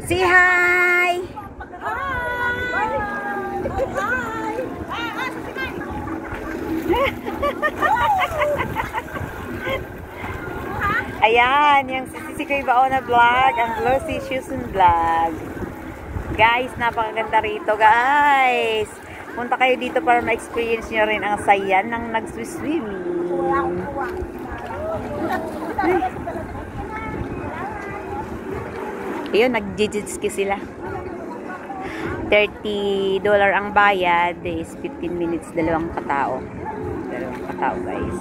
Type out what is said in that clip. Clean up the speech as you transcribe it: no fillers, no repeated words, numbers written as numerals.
Say hi! Ayan, yung si Kuya Baona vlog, ang Glossy Susan vlog. Guys, napakaganda rito, guys. Punta kayo dito para ma-experience nyo rin ang saya ng nag-swimming. Ayun, nag-jitski sila. $30 ang bayad is 15 minutes, dalawang katao, guys.